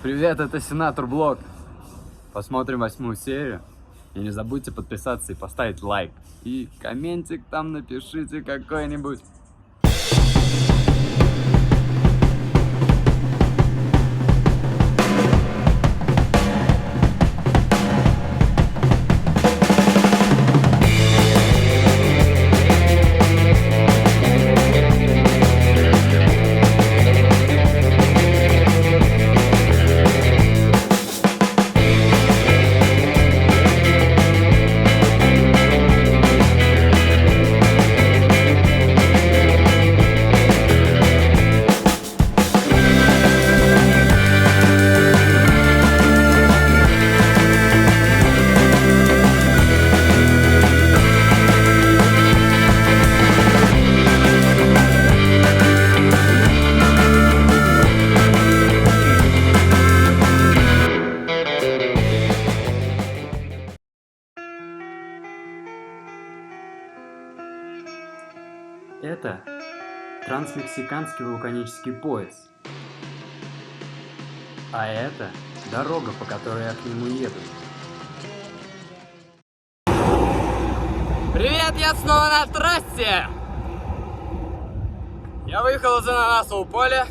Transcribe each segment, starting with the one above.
Привет, это Сенатор Блог. Посмотрим 8-ю серию. И не забудьте подписаться и поставить лайк. И комментик там напишите какой-нибудь. Это трансмексиканский вулканический пояс. А это дорога, по которой я к нему еду. Привет, я снова на трассе! Я выехал из Ананасового поля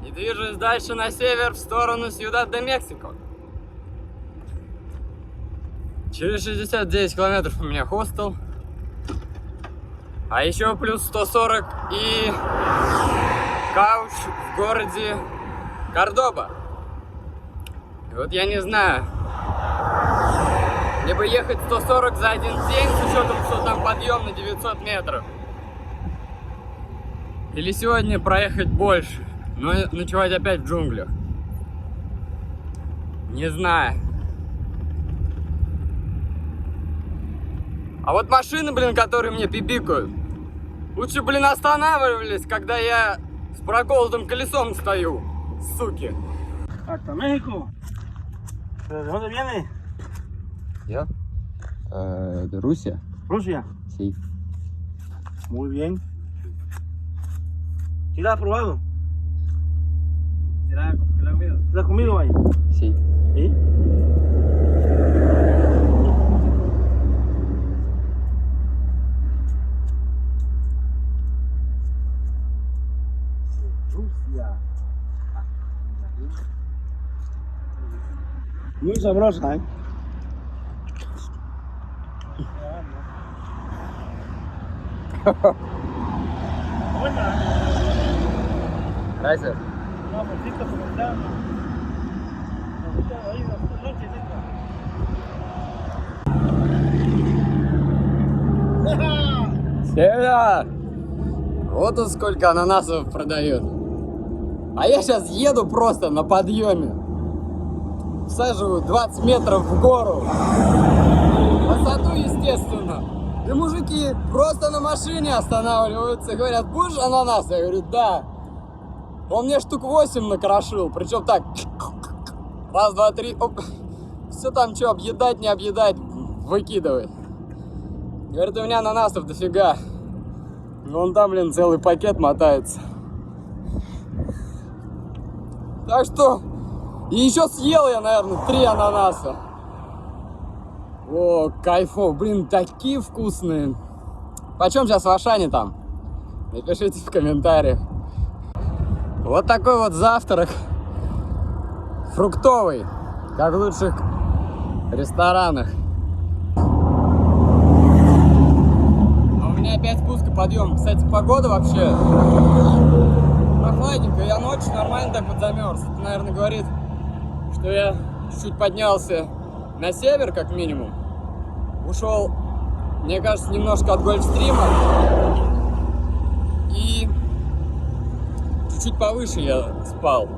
и движусь дальше на север в сторону Сьюдад-де-Мексико. Через 69 километров у меня хостел. А еще плюс 140 и кауч в городе Кордоба. И вот я не знаю, либо ехать 140 за один день, с учетом, что там подъем на 900 метров. Или сегодня проехать больше, но ночевать опять в джунглях. Не знаю. А вот машины, блин, которые мне пипикают, лучше, блин, останавливались, когда я с проколотым колесом стою, суки. Hasta México. ¿De dónde viene? Я? De Rusia. Rusia. Sí. Muy bien. ¿Sí la has probado? ¿La has comido? ¿La has comido ahí? Sí. ¿Sí? Rusia. Muy sabrosa, ¿eh? Buena. Gracias. No, porcito, como está. Ahí, noche, Север! Вот тут сколько ананасов продают. А я сейчас еду просто на подъеме. Всаживаю 20 метров в гору. Высоту, естественно. И мужики просто на машине останавливаются и говорят: будешь ананас? Я говорю: да. Он мне штук 8 накрошил. Причем так. Раз, два, три. Оп. Все там что, объедать, не объедать, выкидывай. Говорит: у меня ананасов дофига. Вон там, блин, целый пакет мотается. Так что, и еще съел я, наверное, 3 ананаса. О, кайфов, блин, такие вкусные. Почем сейчас в Ашане там? Напишите в комментариях. Вот такой вот завтрак. Фруктовый, как в лучших ресторанах. У меня опять спуск и подъем. Кстати, погода вообще прохладненькая. Я ночью нормально так вот замерз. Это, наверное, говорит, что я чуть-чуть поднялся на север, как минимум. Ушел, мне кажется, немножко от Гольфстрима. И чуть-чуть повыше я спал.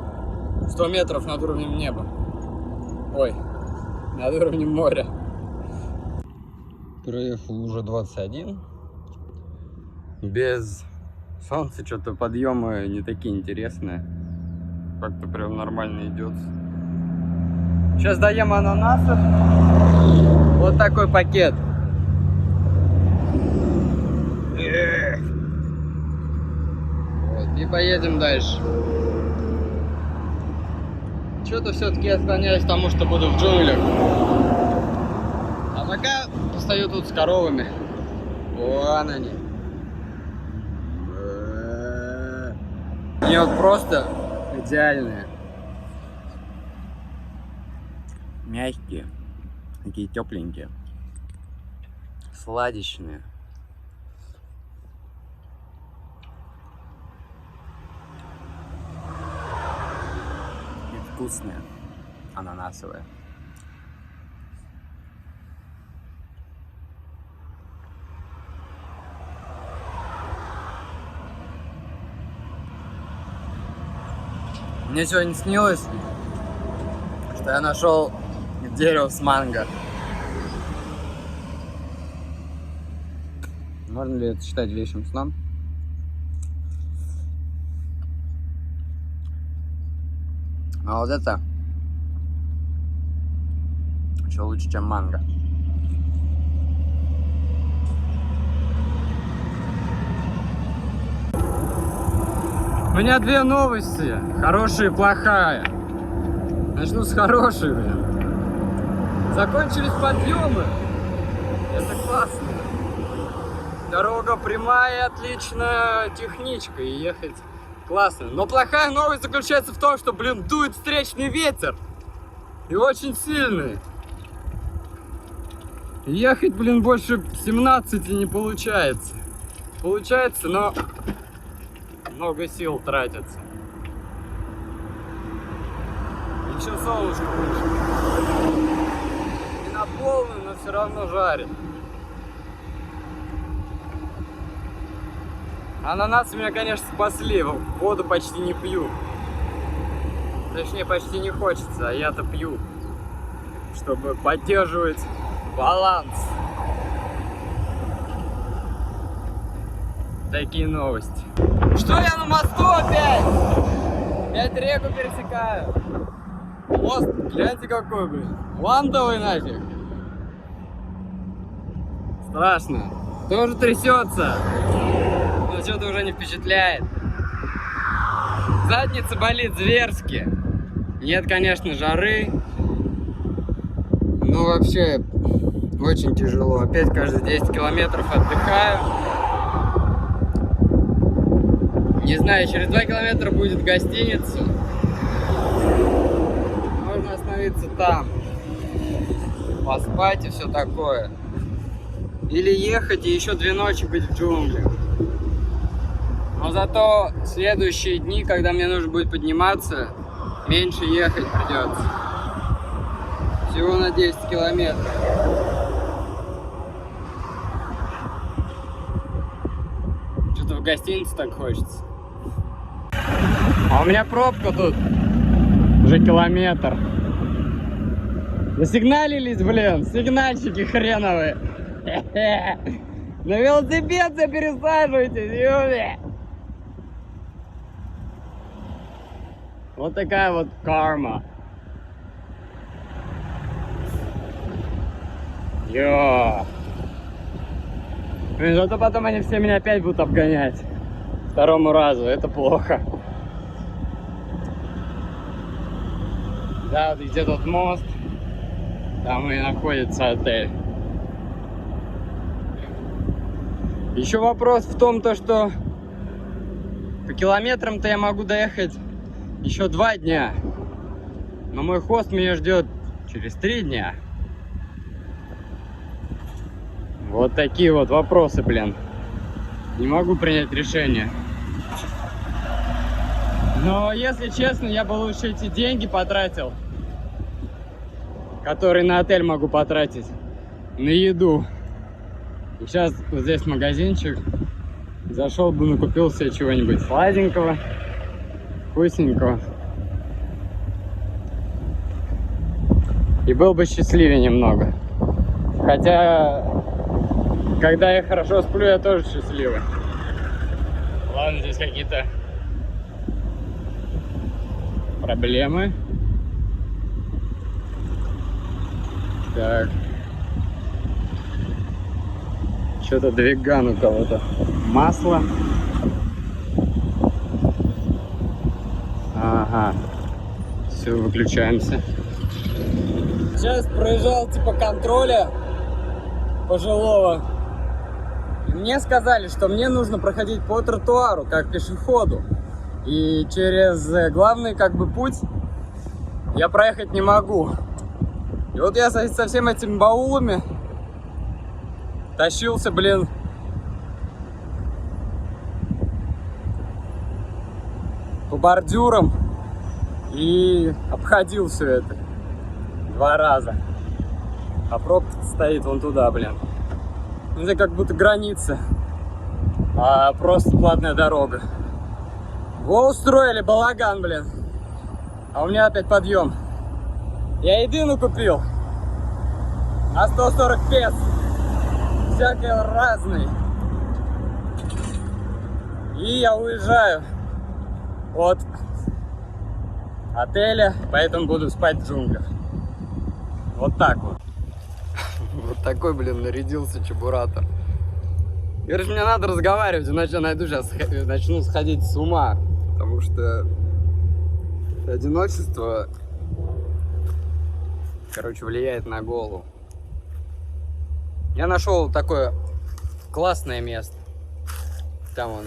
100 метров над уровнем неба. Ой, над уровнем моря. Проехал уже 21. Без солнца что-то подъемы не такие интересные. Как-то прям нормально идет. Сейчас доем ананасов. Вот такой пакет. Вот, и поедем дальше. что-то все-таки я склоняюсь к тому, что буду в джунглях. А пока постою тут с коровами. Вон они. Они вот просто идеальные. Мягкие. Такие тепленькие. Сладичные. И вкусные. Ананасовые. Мне сегодня снилось, что я нашел дерево с манго. Можно ли это считать вещим сном? А вот это еще лучше, чем манго. У меня две новости, хорошая и плохая. Начну с хорошей, блин. Закончились подъемы. Это классно. Дорога прямая, отличная техничка, и ехать классно. Но плохая новость заключается в том, что, блин, дует встречный ветер. И очень сильный. И ехать, блин, больше 17 не получается. Получается, но много сил тратится. Еще солнышко вышло. Не на полную, но все равно жарит. Ананасы меня, конечно, спасли. Воду почти не пью. Точнее, почти не хочется, а я-то пью. Чтобы поддерживать баланс. Такие новости. Что я на мосту опять? Опять реку пересекаю. Мост, гляньте какой, блин. Вантовый нафиг. Страшно. Тоже трясется. Но что-то уже не впечатляет. Задница болит зверски. Нет, конечно, жары. Но вообще очень тяжело. Опять каждые 10 километров отдыхаю. Не знаю, через 2 километра будет гостиница. Можно остановиться там. Поспать и все такое. Или ехать и еще 2 ночи быть в джунглях. Но зато следующие дни, когда мне нужно будет подниматься, меньше ехать придется. Всего на 10 километров. Что-то в гостинице так хочется. А у меня пробка тут. Уже километр. Засигналились, блин, сигнальщики хреновые. На велосипед пересаживайтесь, ёбе. Вот такая вот карма. Йо. Блин, зато потом они все меня опять будут обгонять. Второму разу, это плохо. Да, вот где тот мост. Там и находится отель. Еще вопрос в том, что по километрам-то я могу доехать еще 2 дня. Но мой хост меня ждет через 3 дня. Вот такие вот вопросы, блин. Не могу принять решение. Но, если честно, я бы лучше эти деньги потратил, которые на отель могу потратить, на еду. И сейчас вот здесь магазинчик. Зашел бы, накупил себе чего-нибудь сладенького, вкусненького. И был бы счастливее немного. Хотя, когда я хорошо сплю, я тоже счастливый. Ладно, здесь какие-то проблемы. Так. Что-то двиган у кого-то. Масло. Ага. Все, выключаемся. Сейчас проезжал типа контроля пожилого. И мне сказали, что мне нужно проходить по тротуару, как пешеходу. И через главный как бы путь я проехать не могу. И вот я со всеми этими баулами тащился, блин, по бордюрам и обходил все это 2 раза. А пробка стоит вон туда, блин. Это как будто граница, а просто платная дорога. Во, устроили балаган, блин. А у меня опять подъем. Я еды накупил на 140 песо. Всякой разной. И я уезжаю от отеля, поэтому буду спать в джунглях. Вот так вот. Вот такой, блин, нарядился чебуратор. Говоришь, мне надо разговаривать, иначе я начну сходить с ума. Потому что одиночество, короче, влияет на голову. Я нашел такое классное место. Там вон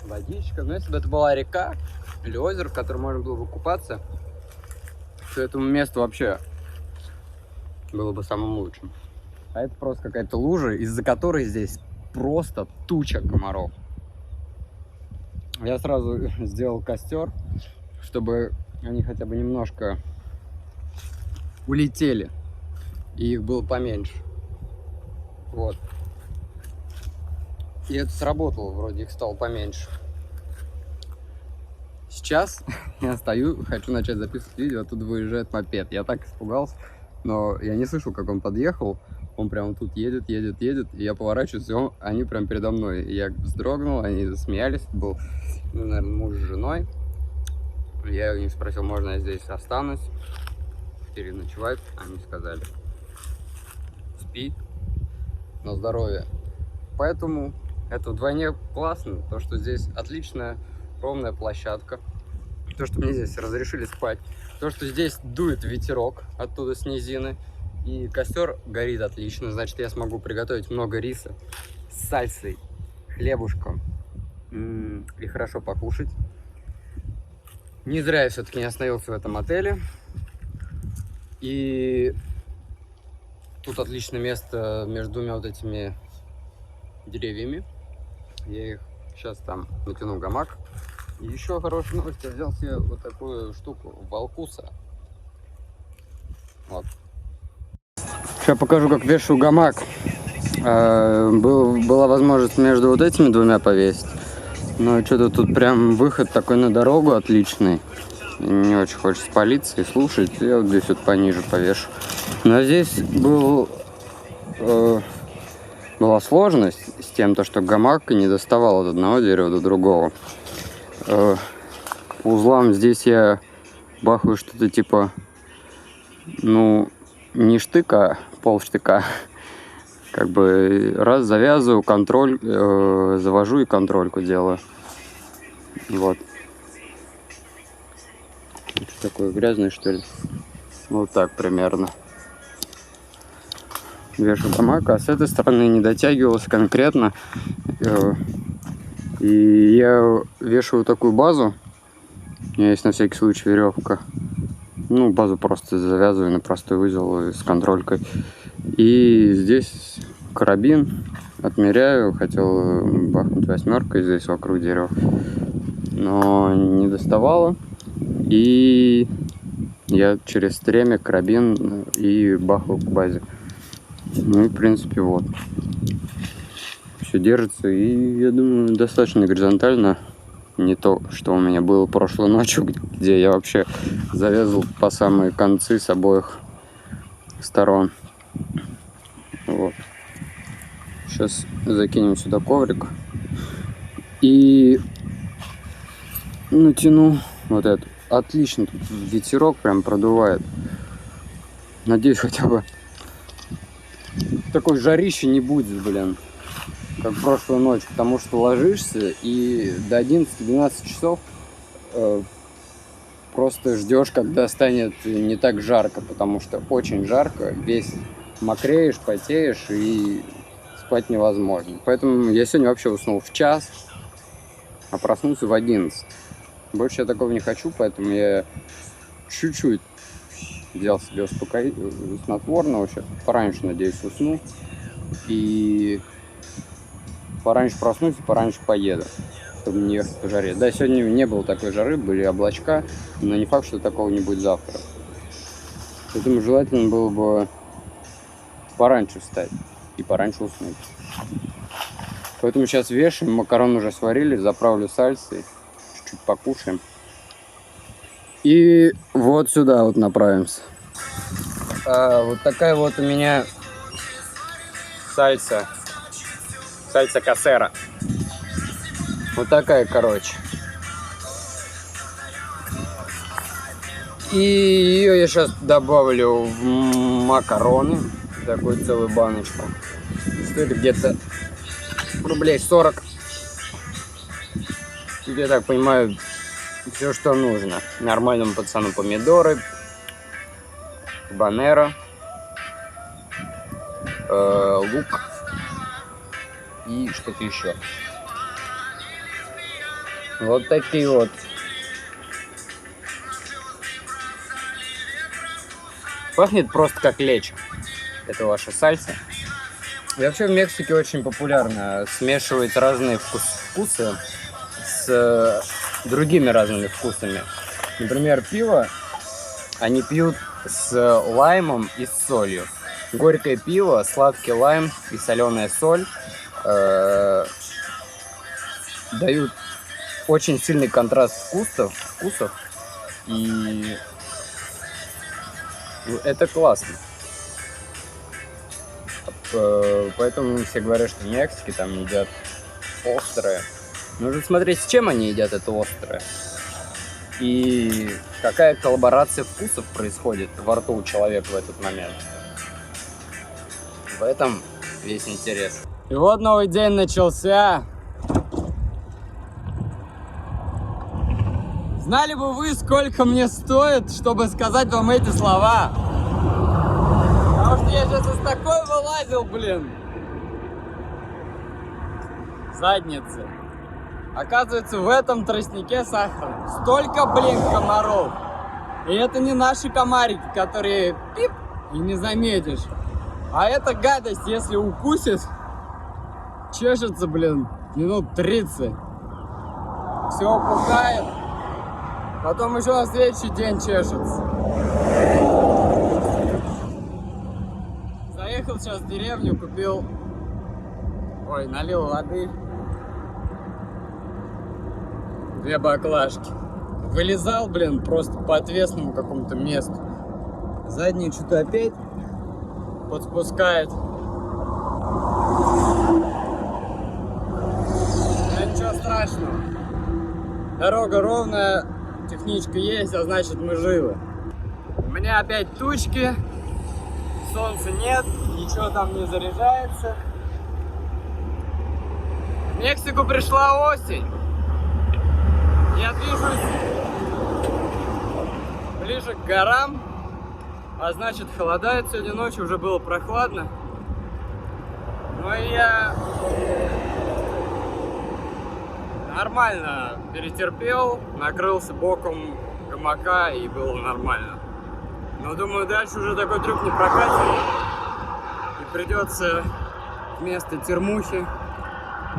водичка. Но если бы это была река или озеро, в котором можно было бы купаться, то этому месту вообще было бы самым лучшим. А это просто какая-то лужа, из-за которой здесь просто туча комаров. Я сразу сделал костер, чтобы они хотя бы немножко улетели, и их было поменьше. Вот. И это сработало, вроде их стало поменьше. Сейчас я стою, хочу начать записывать видео, оттуда выезжает мопед. Я так испугался, но я не слышал, как он подъехал. Он прямо тут едет, и я поворачиваюсь, и они прям передо мной. И я вздрогнул, они засмеялись. Это был, наверное, муж с женой. Я у них спросил, можно я здесь останусь переночевать. Они сказали, спи на здоровье. Поэтому это вдвойне классно, то, что здесь отличная ровная площадка. То, что мне здесь разрешили спать. То, что здесь дует ветерок оттуда с низины. И костер горит отлично, значит, я смогу приготовить много риса с сальсой, хлебушком и хорошо покушать. Не зря я все-таки не остановился в этом отеле. И тут отличное место между двумя вот этими деревьями. Я их сейчас там натяну гамак. И еще хорошая новость, я взял себе вот такую штуку, Балкуса. Вот. Сейчас покажу, как вешаю гамак. Была возможность между вот этими двумя повесить. Но что-то тут прям выход такой на дорогу отличный. Не очень хочется палиться и слушать. Я вот здесь вот пониже повешу. Но здесь была сложность с тем, что гамак не доставал от одного дерева до другого. Узлам здесь я бахаю что-то типа, ну, не штыка, полштыка. Как бы раз завязываю, контроль, завожу и контрольку делаю. Вот. Что такое, грязный, что ли? Вот так примерно. Вешу гамак, а с этой стороны не дотягивалось конкретно. И я вешаю такую базу. У меня есть на всякий случай веревка. Ну, базу просто завязываю на простой узел с контролькой. И здесь карабин отмеряю. Хотел бахнуть 8-й здесь вокруг дерева. Но не доставало. И я через стремя карабин и бахаю к базе. Ну и в принципе вот. Все держится. И я думаю, достаточно горизонтально. Не то, что у меня было прошлой ночью, где я вообще завязывал по самые концы с обоих сторон. Вот. Сейчас закинем сюда коврик. И натяну вот это. Отлично, тут ветерок прям продувает. Надеюсь, хотя бы такой жарище не будет, блин, как в прошлую ночь, потому что ложишься и до 11-12 часов просто ждешь, когда станет не так жарко, потому что очень жарко, весь мокреешь, потеешь и спать невозможно. Поэтому я сегодня вообще уснул в час, а проснулся в 11. Больше я такого не хочу, поэтому я чуть-чуть взял себе снотворного. Сейчас пораньше, надеюсь, усну. И пораньше проснусь и пораньше поеду, чтобы не ехать по жаре. Да, сегодня не было такой жары, были облачка, но не факт, что такого не будет завтра. Поэтому желательно было бы пораньше встать и пораньше уснуть. Поэтому сейчас вешаем, макароны уже сварили, заправлю сальсой, чуть-чуть покушаем. И вот сюда вот направимся. Вот такая вот у меня сальса касера. Вот такая, короче. И ее я сейчас добавлю в макароны. Такую целую баночку. Стоит где-то рублей 40. Тут, я так понимаю, все, что нужно. Нормальному пацану помидоры, банера, лук и что-то еще. Вот такие вот. Пахнет просто как лечо. Это ваша сальса. И вообще в Мексике очень популярно смешивать разные вкусы с другими разными вкусами. Например, пиво они пьют с лаймом и с солью. Горькое пиво, сладкий лайм и соленая соль дают очень сильный контраст вкусов, и это классно. Поэтому все говорят, что в Мексике там едят острое. Нужно смотреть, с чем они едят это острое. И какая коллаборация вкусов происходит во рту у человека в этот момент. В этом весь интерес. И вот новый день начался. Знали бы вы, сколько мне стоит, чтобы сказать вам эти слова? Потому что я сейчас из такой вылазил, блин. Задницы. Оказывается, в этом тростнике сахара столько, блин, комаров. И это не наши комарики, которые пип и не заметишь. А эта гадость, если укусит, чешется, блин, минут 30. Все опухает. Потом еще на следующий день чешется. Заехал сейчас в деревню, купил... Ой, налил воды. 2 баклажки. Вылезал, блин, просто по отвесному какому-то месту. Задние что-то опять подспускает. Но ничего страшного. Дорога ровная, техничка есть, а значит мы живы. У меня опять тучки, солнца нет, ничего там не заряжается. В Мексику пришла осень. Я движусь ближе к горам, а значит холодает. Сегодня ночью уже было прохладно. Но я нормально перетерпел, накрылся боком гамака и было нормально. Но думаю, дальше уже такой трюк не прокатит. И придется вместо термухи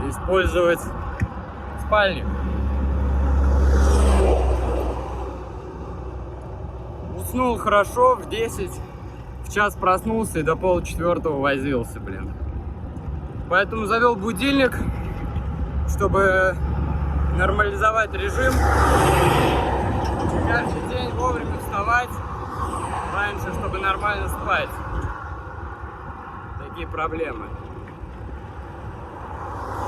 использовать спальник. Уснул хорошо, в 10, в час проснулся и до 3:30 возился, блин. Поэтому завел будильник, чтобы нормализовать режим. Каждый день вовремя вставать, раньше, чтобы нормально спать. Такие проблемы.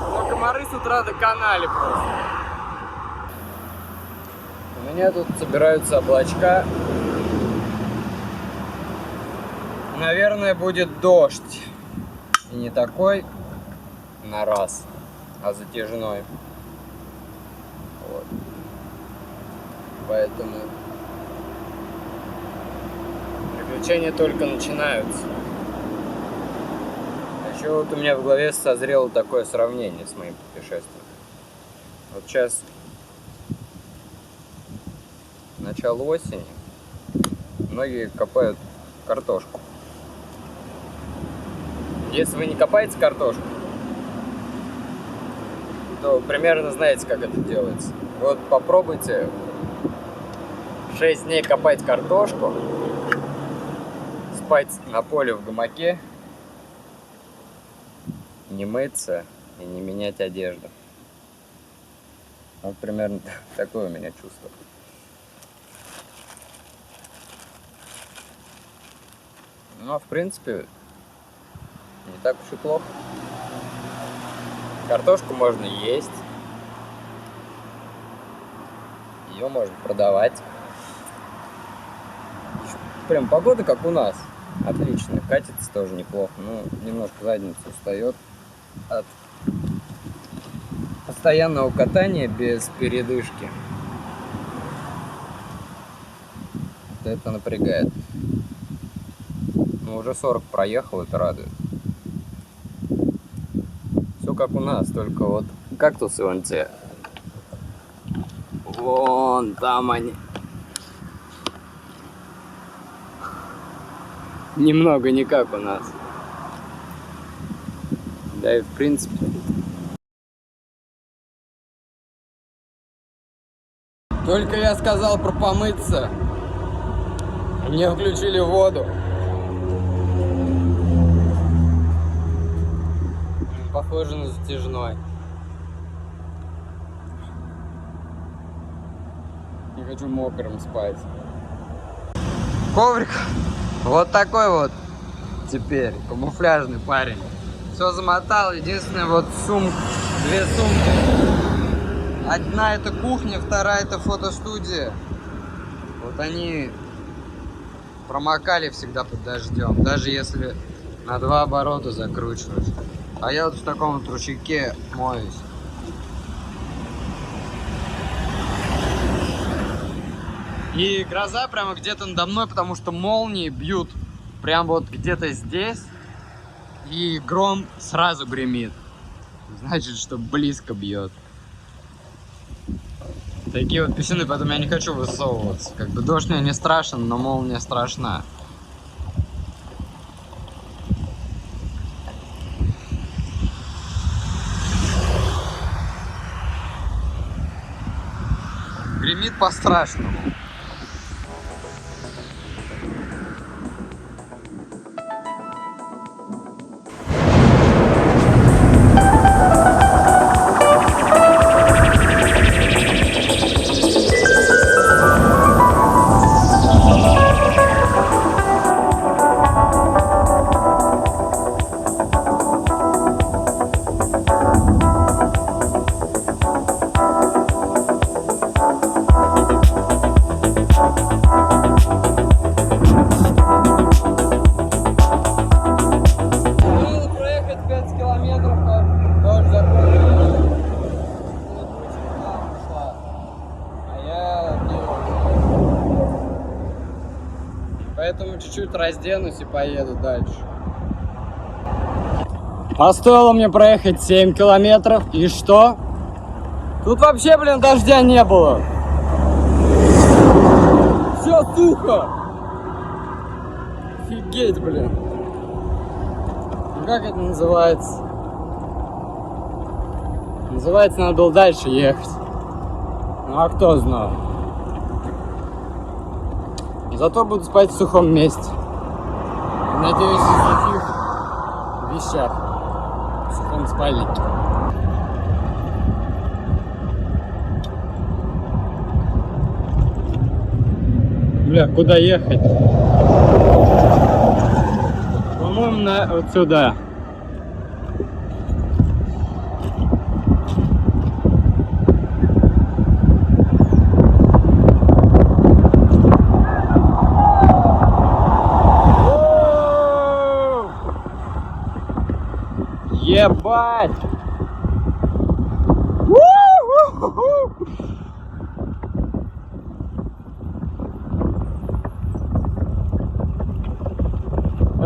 Но комары с утра доконали просто. У меня тут собираются облачка. Наверное, будет дождь. И не такой на раз, а затяжной. Вот. Поэтому Приключения только начинаются. А еще вот у меня в голове созрело такое сравнение с моим путешествием. Вот сейчас начало осени. Многие копают картошку. Если вы не копаете картошку, то примерно знаете, как это делается. Вот попробуйте 6 дней копать картошку, спать на поле в гамаке, не мыться и не менять одежду. Вот примерно такое у меня чувство. Ну, а в принципе, не так уж и плохо. Картошку можно есть. Ее можно продавать. Прям погода как у нас. Отлично. Катится тоже неплохо. Ну, немножко задница устает от постоянного катания без передышки. Вот это напрягает. Ну, уже 40 проехал, это радует. Все как у нас, только вот кактусы вон те. Вон там они. Немного не как у нас. Да и в принципе. Только я сказал про помыться, мне включили воду. Похоже на затяжной. Не хочу мокрым спать. Коврик вот такой вот теперь, камуфляжный парень. Все замотал, единственное вот две сумки. Одна это кухня, вторая это фотостудия. Вот они промокали всегда под дождем, даже если на 2 оборота закручиваешь. А я вот в таком вот ручейке моюсь. И гроза прямо где-то надо мной, потому что молнии бьют прям вот где-то здесь. И гром сразу гремит. Значит, что близко бьет. Такие вот песчаные, поэтому я не хочу высовываться. Как бы дождь мне не страшен, но молния страшна. Гремит по-страшному. Поэтому чуть-чуть разденусь и поеду дальше. А стоило мне проехать 7 километров, и что? Тут вообще, блин, дождя не было. Все сухо. Офигеть, блин. Как это называется? Называется, надо было дальше ехать. Ну а кто знал? Зато буду спать в сухом месте. Надеюсь, в таких вещах. В сухом спальнике. Бля, куда ехать? По-моему, вот сюда. Ебать!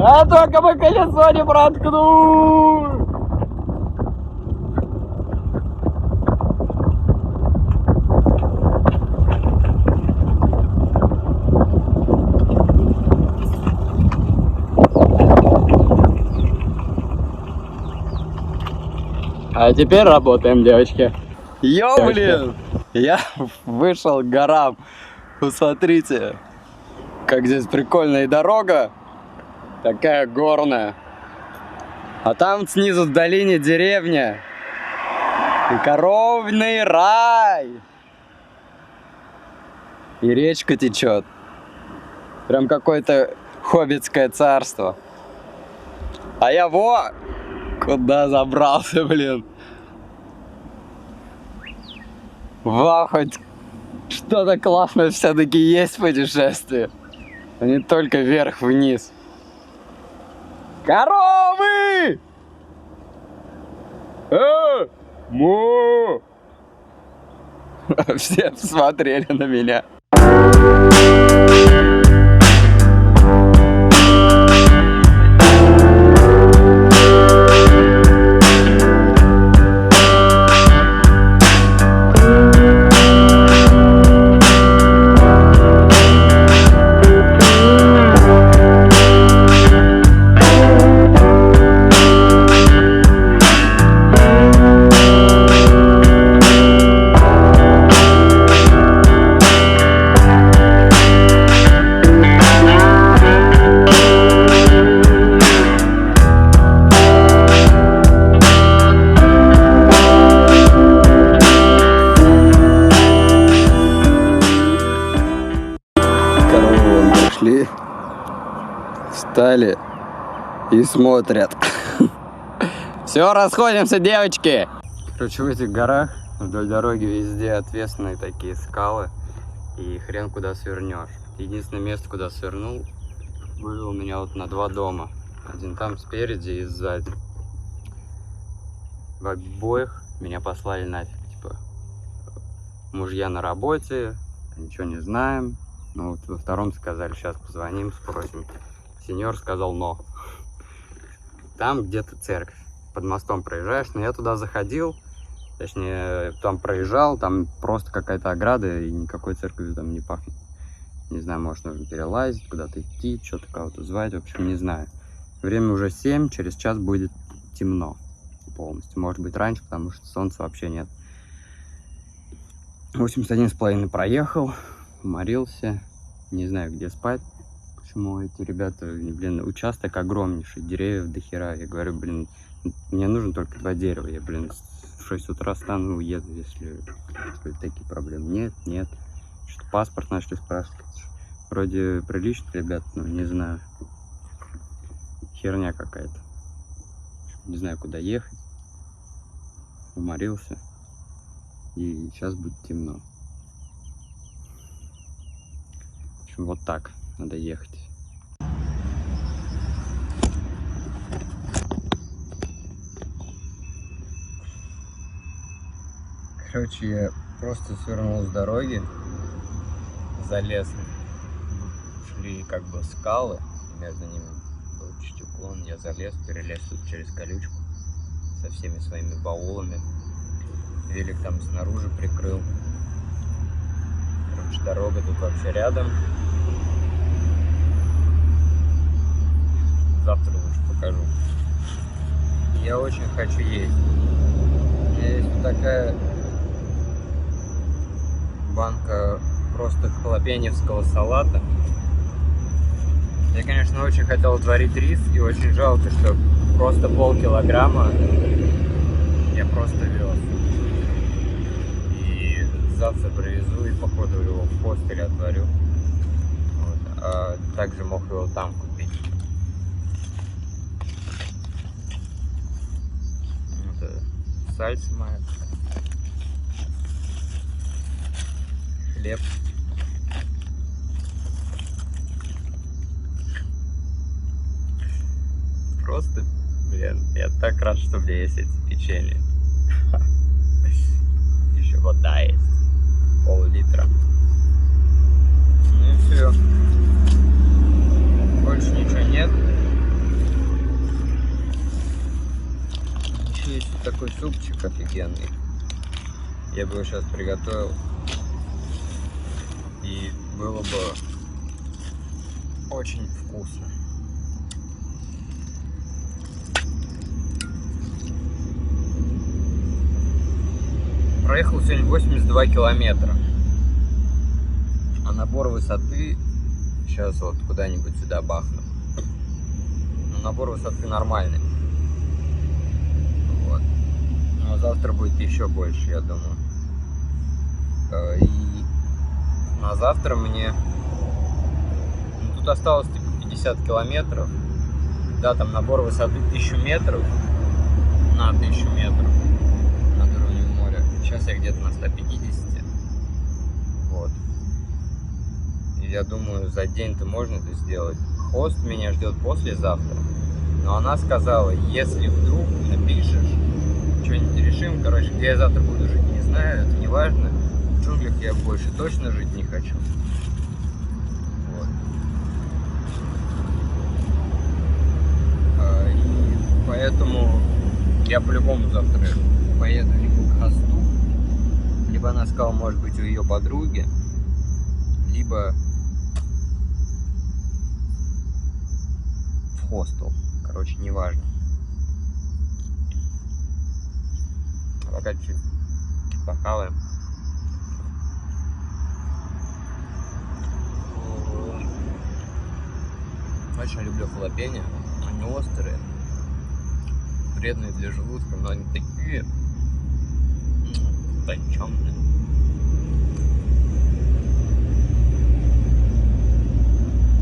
А только бы колесо не проткнул! А теперь работаем, девочки. Йо, блин! Я вышел к горам. Посмотрите, как здесь прикольная дорога. Такая горная. А там снизу в долине деревня. И коровный рай. И речка течет. Прям какое-то хоббитское царство. А я куда забрался, блин. Вау, хоть что-то классное все-таки есть в путешествии. А не только вверх-вниз. Коровы! Му! Все смотрели на меня. Встали и смотрят. Все, расходимся, девочки. Короче, в этих горах вдоль дороги везде отвесные такие скалы. И хрен куда свернешь. Единственное место, куда свернул, вывел меня вот на 2 дома. Один там спереди и сзади. В обоих меня послали нафиг. Типа, мужья на работе, ничего не знаем. Ну вот во втором сказали, сейчас позвоним, спросим. Сеньор сказал но. Там где-то церковь. Под мостом проезжаешь, но я туда заходил, точнее, там проезжал, там просто какая-то ограда, и никакой церковью там не пахнет. Не знаю, может, нужно перелазить, куда-то идти, что-то кого-то звать, в общем, не знаю. Время уже 7, через час будет темно полностью. Может быть, раньше, потому что солнца вообще нет. 81,5 проехал, уморился, не знаю, где спать. Почему эти ребята, блин, участок огромнейший, деревьев до хера. Я говорю, блин, мне нужно только 2 дерева. Я, блин, в 6 утра встану и уеду, если такие проблемы. Нет. Что паспорт начали спрашивать. Вроде приличных ребят, но не знаю. Херня какая-то. Не знаю, куда ехать. Уморился. И сейчас будет темно. В общем, вот так надо ехать. Короче, я просто свернул с дороги, залез, шли как бы скалы, между ними был чуть уклон, я залез, перелез тут через колючку со всеми своими баулами, велик там снаружи прикрыл. Короче, дорога тут вообще рядом. Завтра лучше покажу. Я очень хочу есть. У меня есть вот такая банка просто халапеньевского салата. Я, конечно, очень хотел сварить рис, и очень жалко, что просто полкилограмма я просто вез. И завтра привезу и, походу, его в хостеле отварю. Вот. А также мог его там купить. Это сальса моя. Хлеб. Просто, блин, я так рад, что у меня есть эти печенья. Еще вода есть. Пол-литра. Ну и все. Больше ничего нет. такой супчик офигенный. Я бы его сейчас приготовил. И было бы очень вкусно. Проехал сегодня 82 километра. А набор высоты... Сейчас вот куда-нибудь сюда бахну. Но набор высоты нормальный. Вот. Но завтра будет еще больше, я думаю. И на завтра мне... Ну, тут осталось типа 50 километров. Да, там набор высоты 1000 метров. На 1000 метров. Над уровнем моря. Сейчас я где-то на 150. Вот. И я думаю, за день-то можно это сделать. Хост меня ждет послезавтра. Но она сказала, если вдруг напишешь, что-нибудь решим. Короче, где я завтра буду жить, не знаю, это не важно. В джунглях я больше точно жить не хочу. Вот. И поэтому я по-любому завтра поеду либо к хосту, либо она сказала, может быть, у ее подруги, либо в хостел. Короче, неважно. Пока чуть похаваем. Очень люблю халапеньо. Они острые, вредные для желудка, но они такие точёмные.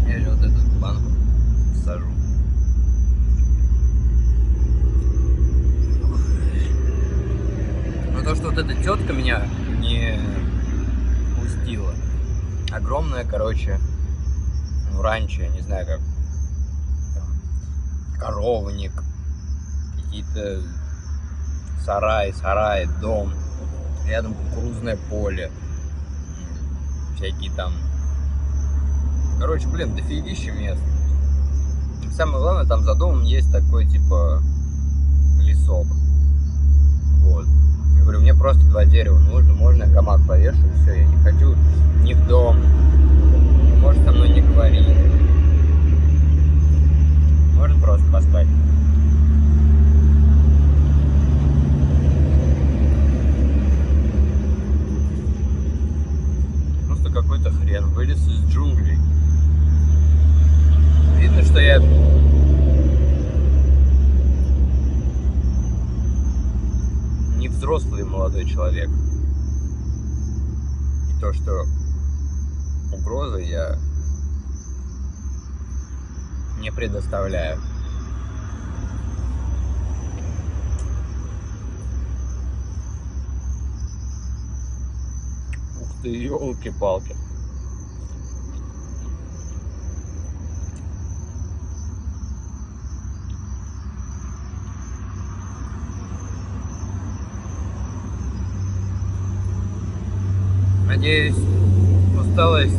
Я же вот эту банку сажу. Но то, что вот эта тетка меня не пустила. Огромная, короче, ну, раньше, я не знаю, как там, коровник, какие-то сарай, дом, рядом кукурузное поле, всякие там, короче, блин, дофигища мест. И самое главное, там за домом есть такой, типа, лесок. Вот. Я говорю, мне просто 2 дерева нужно, можно я гамак повешу, и все, я не хочу ни в дом, может со мной не говорить. Можно просто поспать. Просто какой-то хрен вылез из джунглей. Видно, что я не взрослый молодой человек. И то, что угрозы я не предоставляю. Ух ты, елки-палки. Надеюсь, усталость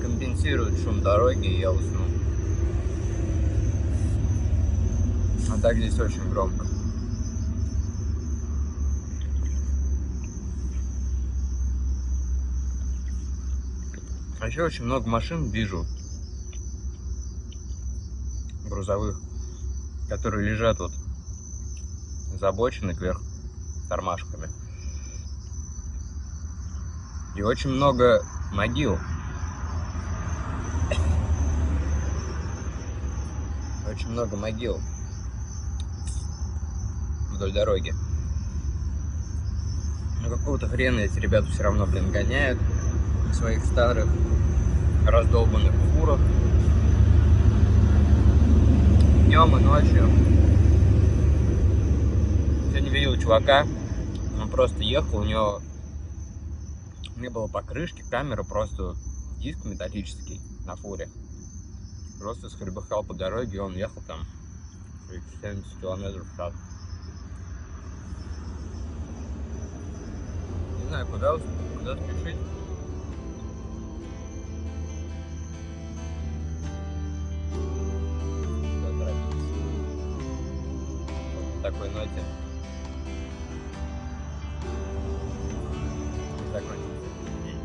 компенсирует шум дороги, и я усну. А так здесь очень громко. А еще очень много машин вижу, грузовых, которые лежат вот за обочиной кверх тормашками. И очень много могил. Очень много могил вдоль дороги. Но какого-то хрена эти ребята все равно, блин, гоняют в своих старых раздолбанных фурах. Днем и ночью. Сегодня видел чувака, он просто ехал, у него не было покрышки, камера, просто диск металлический на фуре. Просто скребыхал по дороге, и он ехал там 70 км в час. Не знаю, куда спешить. Куда торопиться. Вот такой ноте закончится день.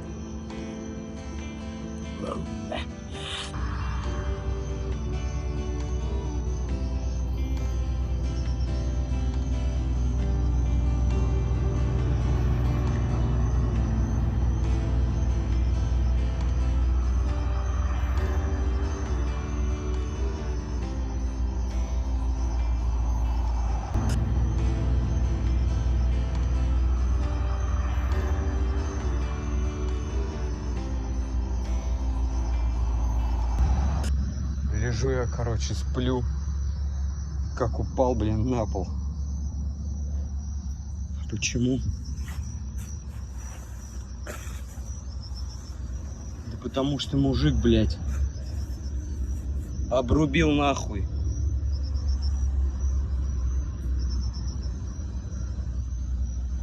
Лежу я, короче, сплю, как упал, блин, на пол. Почему? Да потому что мужик, блядь, обрубил нахуй.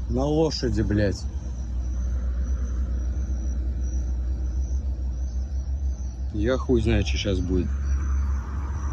На лошади, блядь. Я хуй знаю, что сейчас будет.